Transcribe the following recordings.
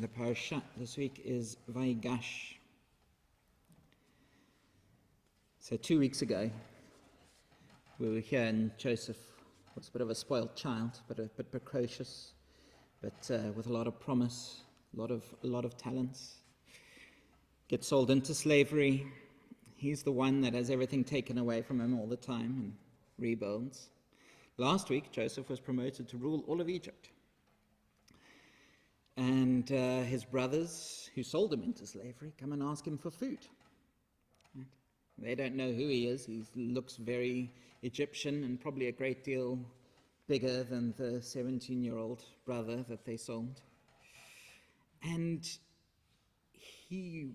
The Parashat this week is Vayigash. So 2 weeks ago, we were here and Joseph was a bit of a spoiled child, but a bit precocious, but with a lot of promise, a lot of talents. Gets sold into slavery. He's the one that has everything taken away from him all the time and rebuilds. Last week, Joseph was promoted to rule all of Egypt. And his brothers, who sold him into slavery, come and ask him for food. Right? They don't know who he is. He looks very Egyptian and probably a great deal bigger than the 17-year-old brother that they sold. And he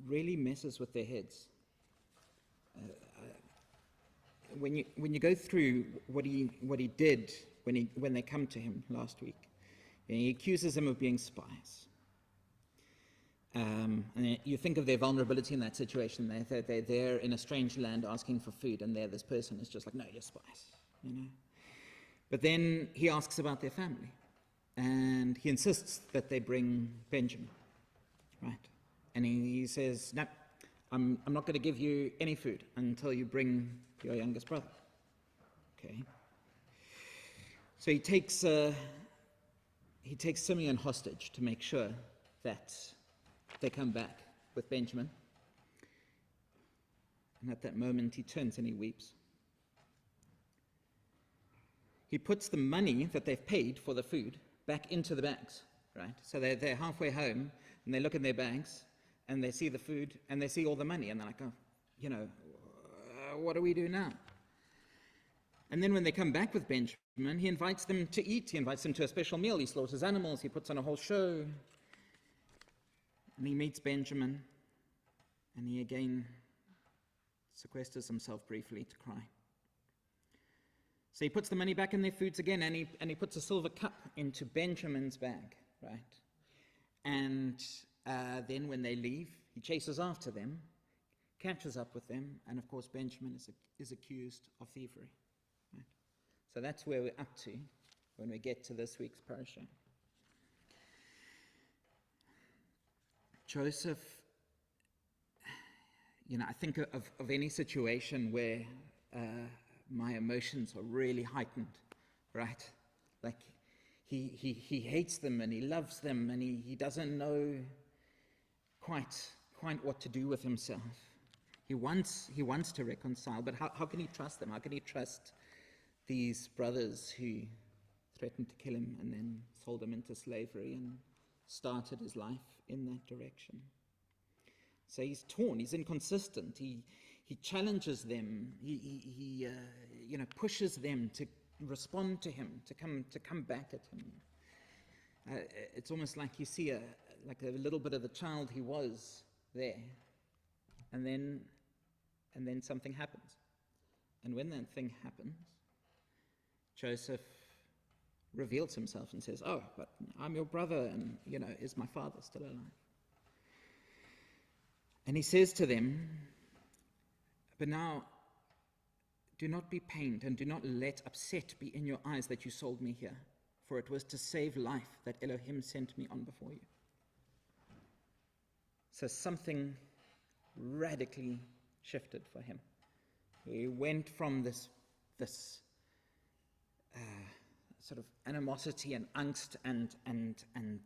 really messes with their heads. When you go through what he did when they come to him last week, he accuses them of being spies. And you think of their vulnerability in that situation. They're there in a strange land asking for food, and this person is just like, no, you're spies, you know. But then he asks about their family, and he insists that they bring Benjamin, right? And he says, no, I'm not going to give you any food until you bring your youngest brother. Okay. So he takes Simeon hostage to make sure that they come back with Benjamin. And at that moment, he turns and he weeps. He puts the money that they've paid for the food back into the bags, right? So they're halfway home, and they look in their bags, and they see the food, and they see all the money, and they're like, oh, what do we do now? And then when they come back with Benjamin, he invites them to eat. He invites them to a special meal. He slaughters animals. He puts on a whole show. And he meets Benjamin. And he again sequesters himself briefly to cry. So he puts the money back in their foods again. And he puts a silver cup into Benjamin's bag, right? And then when they leave, he chases after them, catches up with them. And of course, Benjamin is accused of thievery. Right. So that's where we're up to when we get to this week's Parashat. Joseph, I think of any situation where my emotions are really heightened, right? Like he hates them and he loves them and he doesn't know quite what to do with himself. He wants to reconcile, but how can he trust them? How can he trust these brothers who threatened to kill him and then sold him into slavery and started his life in that direction? So he's torn, he's inconsistent, he challenges them, he pushes them to respond to him, to come back at him. It's almost like you see a little bit of the child he was there, and then something happens. And when that thing happens, Joseph reveals himself and says, oh, but I'm your brother, and, is my father still alive? And he says to them, but now, do not be pained, and do not let upset be in your eyes that you sold me here, for it was to save life that Elohim sent me on before you. So something radically shifted for him. He went from this sort of animosity and angst and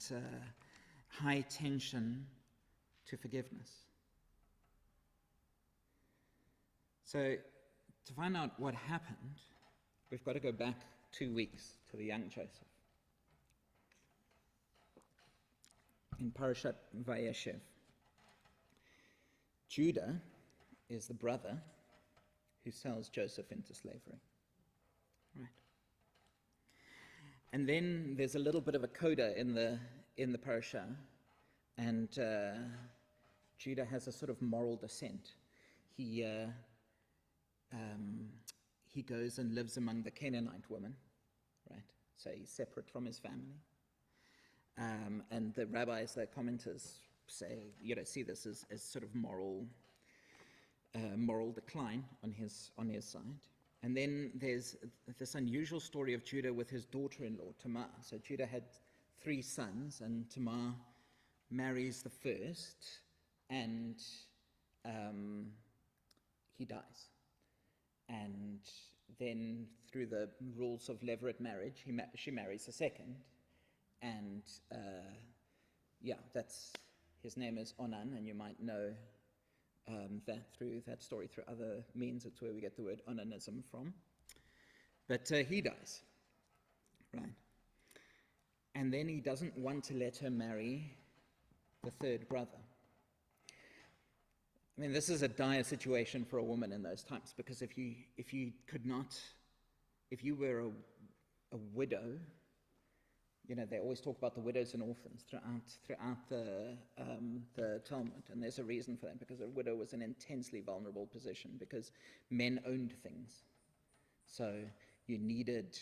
high tension to forgiveness. So to find out what happened, we've got to go back 2 weeks to the young Joseph. In Parashat Vayigash, Judah is the brother who sells Joseph into slavery. Right. And then there's a little bit of a coda in the parasha, and Judah has a sort of moral descent. He goes and lives among the Canaanite women, right? So he's separate from his family. And the rabbis, the commenters say, see this as sort of moral decline on his side. And then there's this unusual story of Judah with his daughter-in-law, Tamar. So Judah had 3 sons, and Tamar marries the first, and he dies. And then, through the rules of levirate marriage, she marries the second, and his name is Onan, and you might know that story through other means. It's where we get the word onanism from. But he dies, right? And then he doesn't want to let her marry the third brother. I mean, this is a dire situation for a woman in those times, because if you were a widow, they always talk about the widows and orphans throughout the Talmud, and there's a reason for that, because a widow was an intensely vulnerable position, because men owned things. So you needed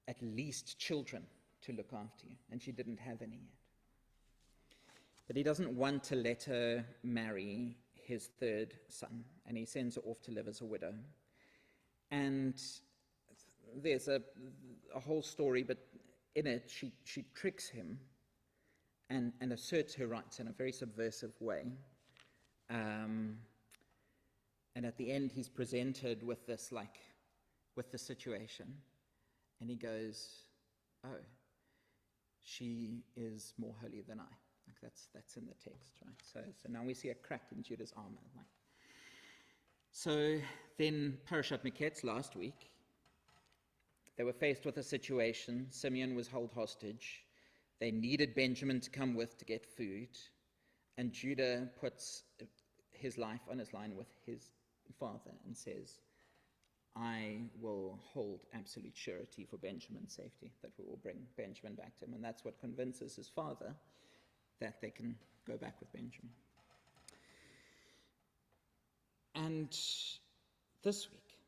at least children to look after you, and she didn't have any yet. But he doesn't want to let her marry his third son, and he sends her off to live as a widow. And there's a whole story, but in it, she tricks him and asserts her rights in a very subversive way. And at the end, he's presented with the situation, and he goes, "Oh, she is more holy than I." Like that's in the text, right? So now we see a crack in Judah's armor. So then Parashat Miketz last week, they were faced with a situation. Simeon was held hostage. They needed Benjamin to come with to get food. And Judah puts his life on his line with his father and says, "I will hold absolute surety for Benjamin's safety, that we will bring Benjamin back to him." And that's what convinces his father that they can go back with Benjamin. And this week,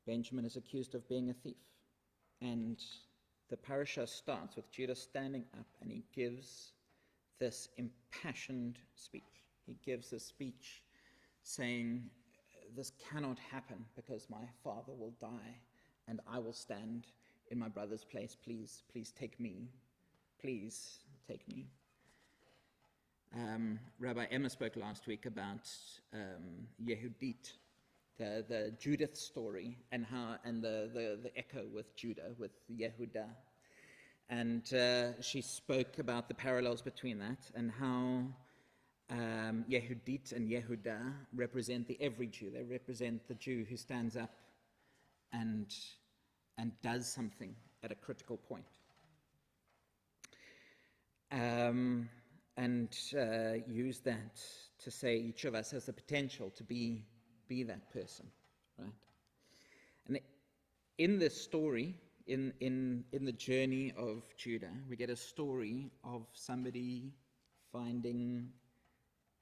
Benjamin is accused of being a thief. And the parasha starts with Judah standing up, and he gives this impassioned speech. He gives a speech saying, "This cannot happen, because my father will die, and I will stand in my brother's place. Please take me. Please take me." Rabbi Emma spoke last week about Yehudit, the Judith story, and the echo with Judah, with Yehudah. And she spoke about the parallels between that, and how Yehudit and Yehudah represent the every Jew. They represent the Jew who stands up and does something at a critical point. And use that to say each of us has the potential to be that person, right? And in this story, in the journey of Judah, we get a story of somebody finding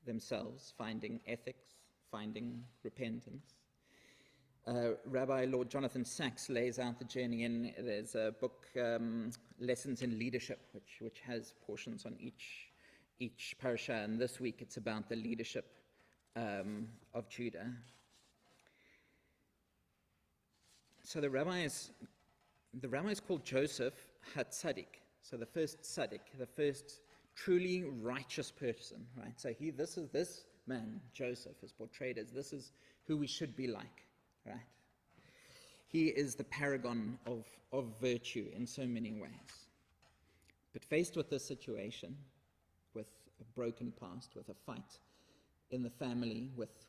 themselves, finding ethics, finding repentance. Rabbi Lord Jonathan Sachs lays out the journey there's a book, Lessons in Leadership, which has portions on each parasha, and this week it's about the leadership of Judah. So the rabbis called Joseph Hatzadik, so the first tzaddik, the first truly righteous person, right? So this man, Joseph, is portrayed as this is who we should be like, right? He is the paragon of virtue in so many ways. But faced with this situation, with a broken past, with a fight in the family, with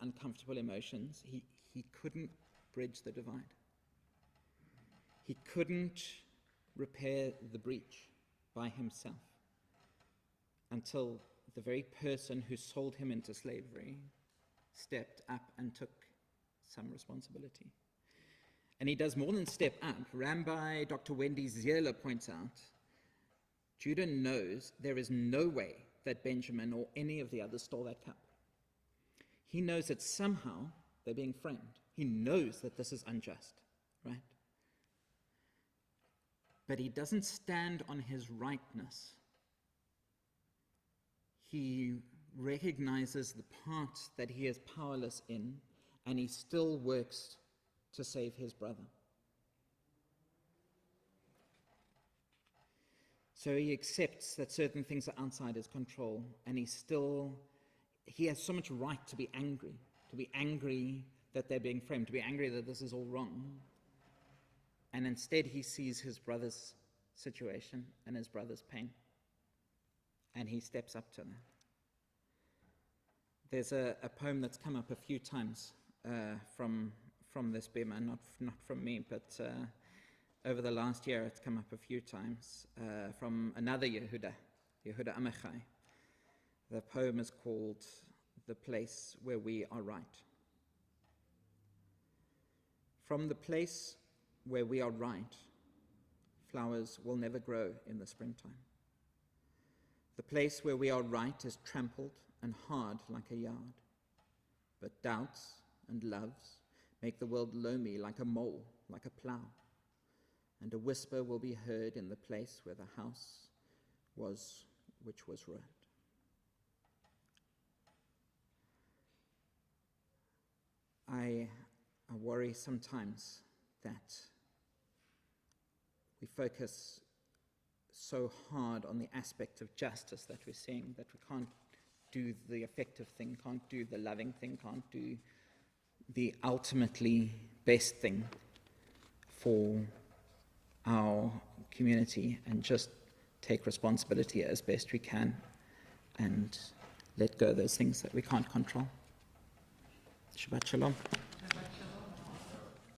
uncomfortable emotions, he couldn't bridge the divide. He couldn't repair the breach by himself until the very person who sold him into slavery stepped up and took some responsibility. And he does more than step up. Rabbi Dr. Wendy Zierler points out, Judah knows there is no way that Benjamin or any of the others stole that cup. He knows that somehow they're being framed. He knows that this is unjust, right? But he doesn't stand on his rightness. He recognizes the part that he is powerless in, and he still works to save his brother. So he accepts that certain things are outside his control, and he has so much right to be angry that they're being framed, to be angry that this is all wrong. And instead he sees his brother's situation and his brother's pain, and he steps up to that. There's a poem that's come up a few times from this bema, not from me, but over the last year it's come up a few times from another Yehuda Amichai. The poem is called "The Place Where We Are Right." From the place where we are right, flowers will never grow in the springtime. The place where we are right is trampled and hard like a yard, but doubts and loves make the world loamy like a mole, like a plough, and a whisper will be heard in the place where the house was which was ruined. I worry sometimes that we focus so hard on the aspect of justice that we're seeing that we can't do the effective thing, can't do the loving thing, can't do the ultimately best thing for our community, and just take responsibility as best we can and let go of those things that we can't control. Shabbat Shalom.